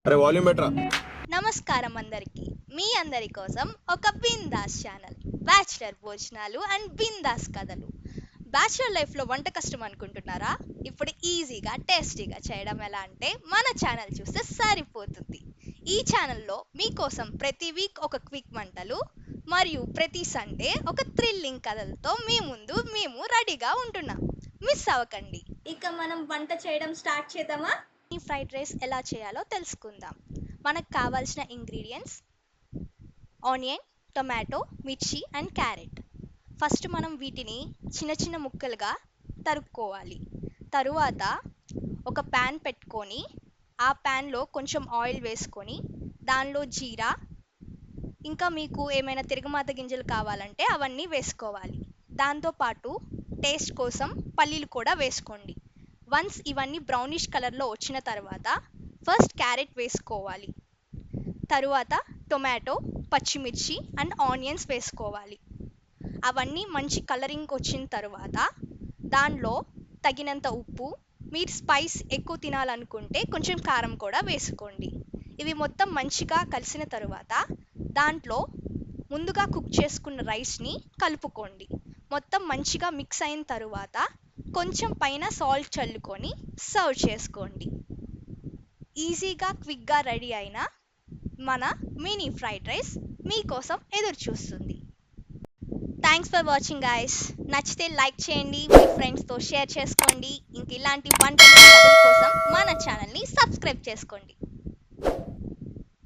అరే వాల్యూమ్ బెటరా. నమస్కారం అందరికి. మీ అందరి కోసం ఒక బిందాస్ ఛానల్, బ్యాచిలర్ భోజనాలు అండ్ బిందాస్ కథలు. బ్యాచిలర్ లైఫ్లో వంట కష్టం అనుకుంటున్నారా? ఇప్పుడు ఈజీగా టేస్టీగా చేయడం ఎలా అంటే మన ఛానల్ చూస్తే సరిపోతుంది. ఈ ఛానల్లో మీకోసం ప్రతి వీక్ ఒక క్విక్ వంటలు మరియు ప్రతి సండే ఒక థ్రిల్లింగ్ కథలతో మీ ముందు మేము రెడీగా ఉంటున్నాం. మిస్ అవ్వకండి. ఇక మనం వంట చేయడం స్టార్ట్ చేద్దామా? ఈ ఫ్రైడ్ రైస్ ఎలా చేయాలో తెలుసుకుందాం. మనకు కావాల్సిన ఇంగ్రీడియంట్స్: ఆనియన్, టొమాటో, మిర్చి అండ్ క్యారెట్. ఫస్ట్ మనం వీటిని చిన్న చిన్న ముక్కలుగా తరుక్కోవాలి. తరువాత ఒక ప్యాన్ పెట్టుకొని ఆ ప్యాన్లో కొంచెం ఆయిల్ వేసుకొని దానిలో జీరా, ఇంకా మీకు ఏమైనా తిరగమాత గింజలు కావాలంటే అవన్నీ వేసుకోవాలి. దాంతోపాటు టేస్ట్ కోసం పల్లీలు కూడా వేసుకోండి. వన్స్ ఇవన్నీ బ్రౌనిష్ కలర్లో వచ్చిన తర్వాత ఫస్ట్ క్యారెట్ వేసుకోవాలి. తరువాత టొమాటో, పచ్చిమిర్చి అండ్ ఆనియన్స్ వేసుకోవాలి. అవన్నీ మంచి కలరింగ్ వచ్చిన తర్వాత దానిలో తగినంత ఉప్పు, మీరు స్పైస్ ఎక్కువ తినాలనుకుంటే కొంచెం కారం కూడా వేసుకోండి. ఇవి మొత్తం మంచిగా కలిసిన తర్వాత దాంట్లో ముందుగా కుక్ చేసుకున్న రైస్ని కలుపుకోండి. మొత్తం మంచిగా మిక్స్ అయిన తర్వాత కొంచెం పైన సాల్ట్ చల్లుకొని సర్వ్ చేసుకోండి. ఈజీగా క్విక్గా రెడీ అయిన మన మినీ ఫ్రైడ్ రైస్ మీకోసం ఎదురు చూస్తుంది. Thanks for watching guys. నచ్చితే లైక్ చేయండి, మీ ఫ్రెండ్స్తో షేర్ చేసుకోండి. ఇంక ఇలాంటి వంటల కథల కోసం మన ఛానల్ని సబ్స్క్రైబ్ చేసుకోండి.